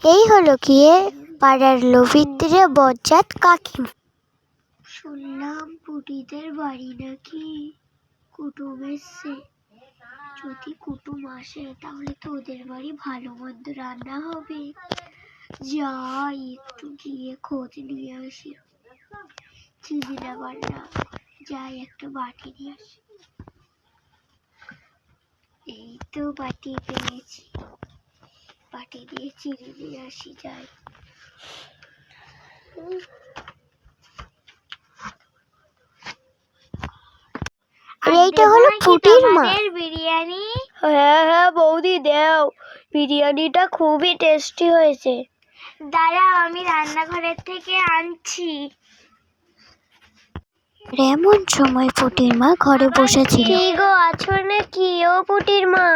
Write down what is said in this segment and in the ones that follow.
এই হলো গিয়ে পাড়ার লোভিত্রে বজ্জাত কাকিমা। শুনলাম পুটিদের বাড়ি নাকি কুটুম এসছে। যদি কুটুম আসে তাহলে তো ওদের বাড়ি ভালো মন্দ রান্না হবে। যাই একটু গিয়ে খোঁজ নিয়ে আসি। চিনি না বান্না, যাই একটা বাটি নিয়ে আসি। এই তো বাটি পেয়েছি, বাটি দিয়ে চিনি নিয়ে আসি। যাই। এইটা হলো পুটির মা। বিরিয়ানি। হ্যাঁ হ্যাঁ বৌদি দাও, বিরিয়ানিটা খুবই টেস্টি হয়েছে। দাঁড়াও আমি রান্নাঘরের থেকে আনছি। এমন সময় পুটির মা ঘরে বসেছিল। কি গো আছো নাকি ও পুটির মা?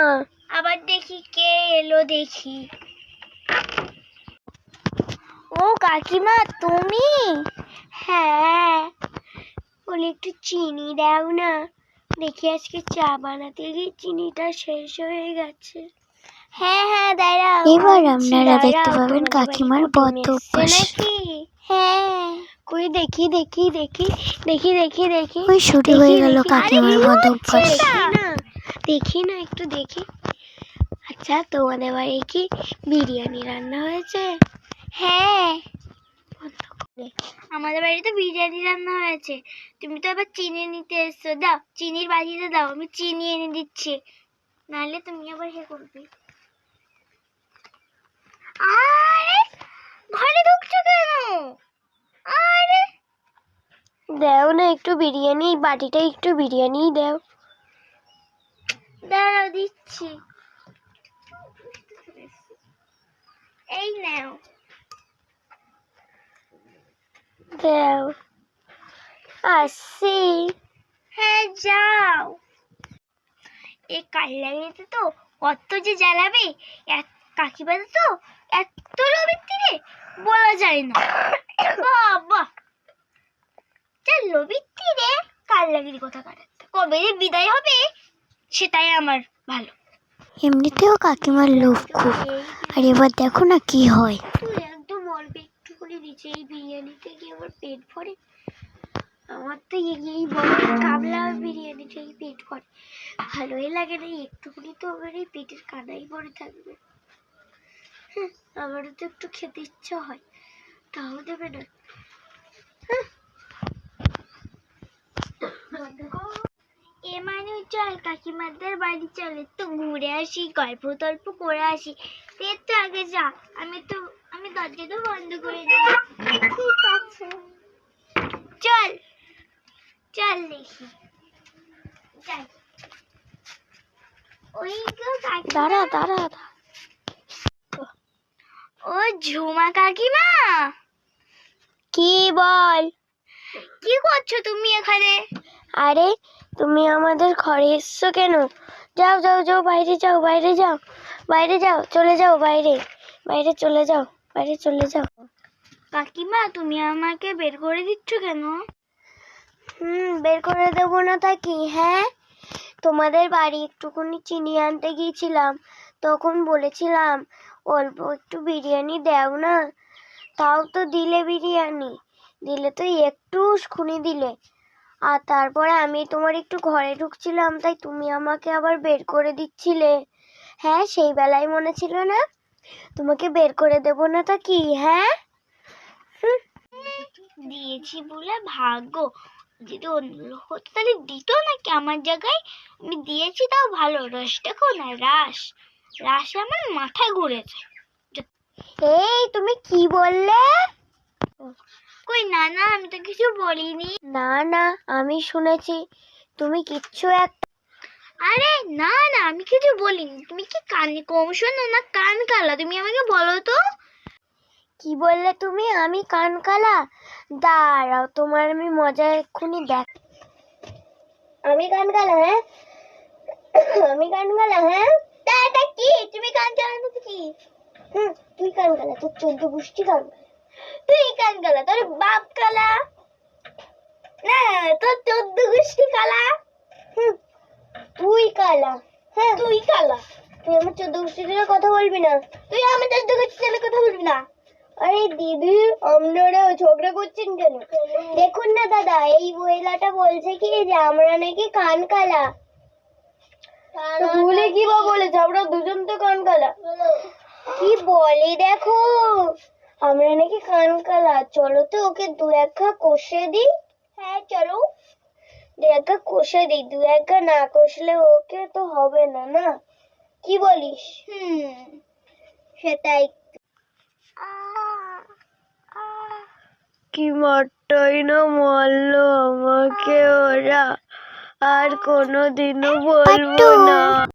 আবার দেখি কে এলো দেখি। ও কাকিমা তুমি? হ্যাঁ, বলি একটু চিনি দাও না, দেখি আজকে চা বানাতে গিয়ে চিনিটা শেষ হয়ে গেছে। হ্যাঁ হ্যাঁ দাঁড়াও, এবার আপনারা দেখতে পাবেন কাকিমার বদ্ধ অভ্যাস নাকি। হ্যাঁ কই দেখি দেখি দেখি দেখি দেখি দেখি ওই শুরু হয়ে গেল কাকিমার বদ্ধ অভ্যাস। দেখি না একটু দেখি। আচ্ছা তোমাদের বাড়ি কি বিরিয়ানি রান্না হয়েছে? হ্যাঁ আমাদের বাড়িতে বিরিয়ানি রান্না হয়েছে। তুমি তো আবার চিনি নিতে এসছো, দাও চিনির বাটিতে দাও, আমি চিনি এনে দিচ্ছি, নাহলে তুমি আবার হে করবে। আরে ঘরে ঢুকছো কেন? আরে দাও না একটু বিরিয়ানি, বাটিটা একটু বিরিয়ানি দাও। দাঁড়াও দিচ্ছি, এই নাও দাও। আসি। হ্যাঁ যাও। এই কাল্লাগিতে তো কত যে জ্বালাবে, কাকিমাতে তো এত লোভিত্রি বলা যায় না। বাবা যা লোভিত্রি রে, কাল্লাগিরি কথা কাটাতে কবে যে বিদায় হবে সেটাই আমার ভালো। এমনিতেও কাকিমার লোভ খুব, আর এবার দেখো না কি হয়। একদম অল্প একটু করে দিচ্ছে, এই বিরিয়ানিতে কি আমার পেট ভরে? আমার তো এই বড় কাবলা বিরিয়ানিটাই পেট ভরে, ভালোই লাগে না। একটুখানি তো আমার এই পেটের কানাই ভরে থাকবে। আমারও তো একটু খেতে ইচ্ছা হয়, তাও দেবে না। এ মানে চল কাকিমাদের বাড়ি চলে, তো ঘুরে আসি, গল্প টল্প করে আসি। তো আগে যা, আমি দরজাটা বন্ধ করে দিই। ঠিক আছে চল চল দেখি যাই। ওই দাঁড়া দাঁড়া, ও ঝুমা কাকিমা। কি বল, কি করছো তুমি এখানে? আরে তুমি আমাদের ঘরে এসছো কেন? যাও যাও যাও, বাইরে যাও, বাইরে যাও, বাইরে যাও, চলে যাও বাইরে, বাইরে চলে যাও, বাইরে চলে যাও। কাকিমা তুমি আমাকে বের করে দিচ্ছ কেন? বের করে দেবো না তা কি? হ্যাঁ তোমাদের বাড়ি একটুখানি চিনি আনতে গিয়েছিলাম, তখন বলেছিলাম অল্প একটু বিরিয়ানি দাও না, তাও তো দিলে বিরিয়ানি, দিলে তো একটু খুনি দিলে। আর তারপরে আমি তোমার একটু ঘরে ঢুকছিলাম, তাই তুমি আমাকে আবার বের করে দিচ্ছিলে। হ্যাঁ সেই বেলায় মনে ছিল না, তোমাকে বের করে দেবো না তা কি? হ্যাঁ দিয়েছি বলে ভাগ্য, যদি অন্য লোক হতো তাহলে দিত নাকি আমার জায়গায়? আমি দিয়েছি তাও ভালো। রস দেখো না, রাস রাসে আমার মাথা ঘুরেছে। এই তুমি কি বললে? কই না না, আমি তো কিছু বলিনি। না না আমি শুনেছি তুমি কিচ্ছু একটা। আরে না না আমি কিছু বলিনি। তুমি কি কানে কম শোনো না কান কালা? তুমি আমাকে বলো তো কি বললে তুমি? আমি কান কালা? দাঁড়াও তোমার আমি মজা এক্ষুনি দেখ। আমি কান কালা? হ্যাঁ আমি কান কালা? হ্যাঁ এটা কি তুমি কান কালা তো কি? তুই কান কালা, তোর 14 গোষ্ঠী কান কালা। তুই কান কালা, তোর বাপ কালা না, তোর 14 গোষ্ঠী কালা। তুই কালা, হ্যাঁ তুই কালা। তুই আমার 14 গোষ্ঠীর সাথে কথা বলবি না, তুই আমার 10 গোষ্ঠীর সাথে কথা বলবি না। আরে দিদি, আপনারা ঝগড়া করছেন কেন? দেখুন না দাদা, এই মহিলাটা বলছে কি যে আমরা নাকি কান কালা। তো ভুলে কি বা বলেছে? আমরা দুজন তো কান কালা। কি বলে দেখো, আমরা নাকি কান কালা। চলো তো ওকে দু একটা কষে দিই। হ্যাঁ চলো, দু একটা কষে দিই। দু একটা না কষলে ওকে তো হবে না, না কি বলিস? সেটাই। কি মারটাই না মারলো আমাকে ওরা, আর কোনোদিনও বলবো না।